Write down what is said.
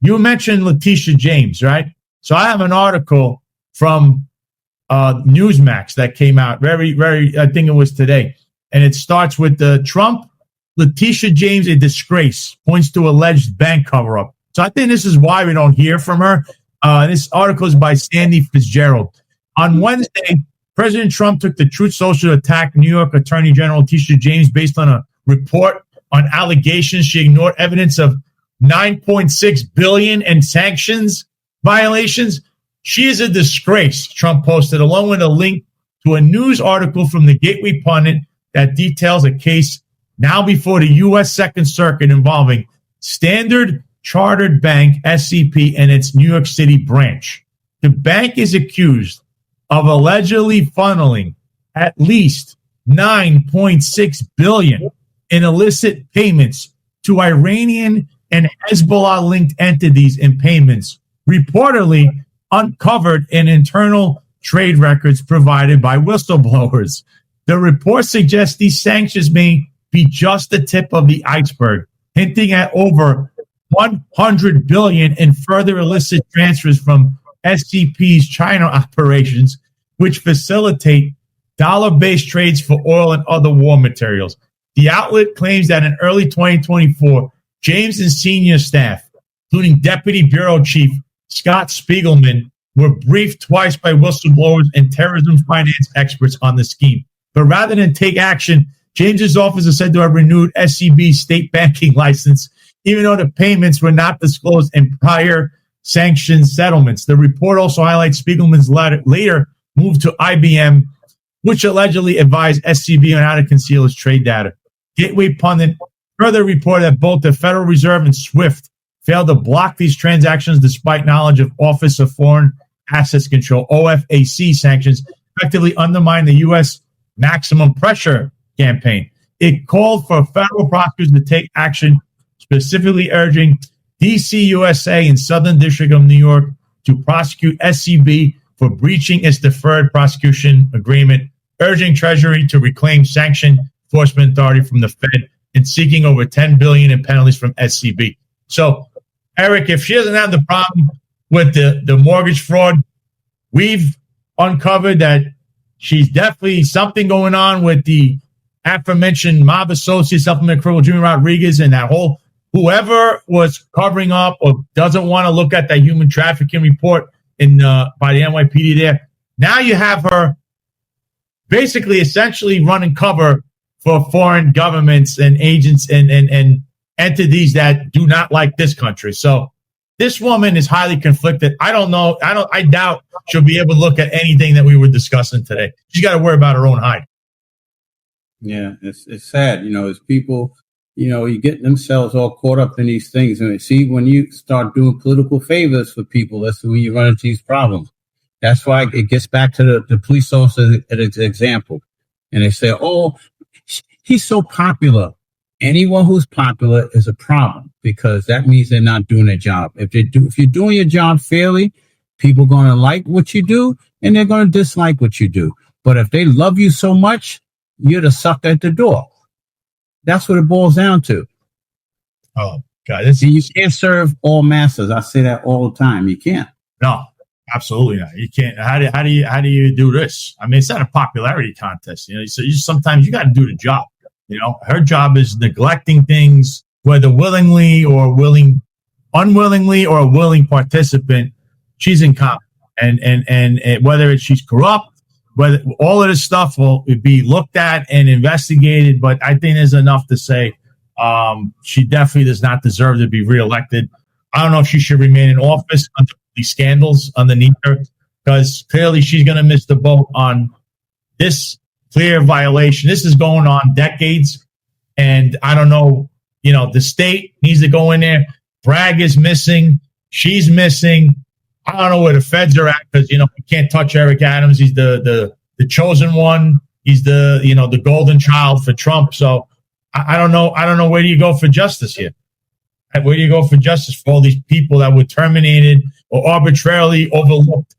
You mentioned Letitia James, right? So I have an article from Newsmax that came out very, I think it was today. And it starts with the Trump, Letitia James, a disgrace, points to alleged bank cover-up. So I think this is why we don't hear from her. This article is by Sandy Fitzgerald. On Wednesday, President Trump took the Truth Social to attack New York Attorney General Letitia James based on a report on allegations she ignored evidence of $9.6 billion in sanctions violations. She is a disgrace, Trump posted, along with a link to a news article from the Gateway Pundit that details a case now before the U.S. Second Circuit involving Standard Chartered Bank, SCP, and its New York City branch. The bank is accused of allegedly funneling at least $9.6 billion in illicit payments to Iranian and Hezbollah-linked entities in payments reportedly uncovered in internal trade records provided by whistleblowers. The report suggests these sanctions may be just the tip of the iceberg, hinting at over $100 billion in further illicit transfers from SCP's China operations, which facilitate dollar-based trades for oil and other war materials. The outlet claims that in early 2024, James and senior staff, including Deputy Bureau Chief Scott Spiegelman, were briefed twice by whistleblowers and terrorism finance experts on the scheme. But rather than take action, James's office is said to have renewed SCB's state banking license, even though the payments were not disclosed in prior sanctions settlements. The report also highlights Spiegelman's later move to IBM, which allegedly advised SCB on how to conceal its trade data. Gateway Pundit further reported that both the Federal Reserve and SWIFT failed to block these transactions despite knowledge of Office of Foreign Assets Control, OFAC sanctions, effectively undermined the U.S. maximum pressure campaign. It called for federal prosecutors to take action, specifically urging D.C. USA and Southern District of New York to prosecute SCB for breaching its deferred prosecution agreement, urging Treasury to reclaim sanction enforcement authority from the Fed and seeking over $10 billion in penalties from SCB. So, Eric, if she doesn't have the problem with the mortgage fraud, we've uncovered that she's definitely something going on with the aforementioned mob associate supplement criminal Jimmy Rodriguez and that whole whoever was covering up or doesn't want to look at that human trafficking report in by the NYPD there. Now you have her basically essentially running cover for foreign governments and agents and entities that do not like this country. So this woman is highly conflicted. I don't know. I doubt she'll be able to look at anything that we were discussing today. She's got to worry about her own hide. Yeah, it's sad. As people, you get themselves all caught up in these things. And see, when you start doing political favors for people, that's when you run into these problems. That's why it gets back to the police officer as an example. And they say, oh, he's so popular. Anyone who's popular is a problem because that means they're not doing their job. If you're doing your job fairly, people are going to like what you do and they're going to dislike what you do. But if they love you so much, you're the sucker at the door. That's what it boils down to. Oh, God. You can't serve all masters. I say that all the time. You can't. No, absolutely not. You can't. How do you do this? I mean, it's not a popularity contest. So sometimes you got to do the job. Her job is neglecting things, whether willingly or unwillingly or a willing participant. She's incompetent, and whether she's corrupt, whether all of this stuff will be looked at and investigated. But I think there's enough to say she definitely does not deserve to be reelected. I don't know if she should remain in office under these scandals underneath her, because clearly she's going to miss the boat on this clear violation. This is going on decades, and I don't know. The state needs to go in there. Bragg is missing. She's missing. I don't know where the feds are at because we can't touch Eric Adams. He's the chosen one. He's the golden child for Trump. So I don't know. I don't know where do you go for justice here. Where do you go for justice for all these people that were terminated or arbitrarily overlooked?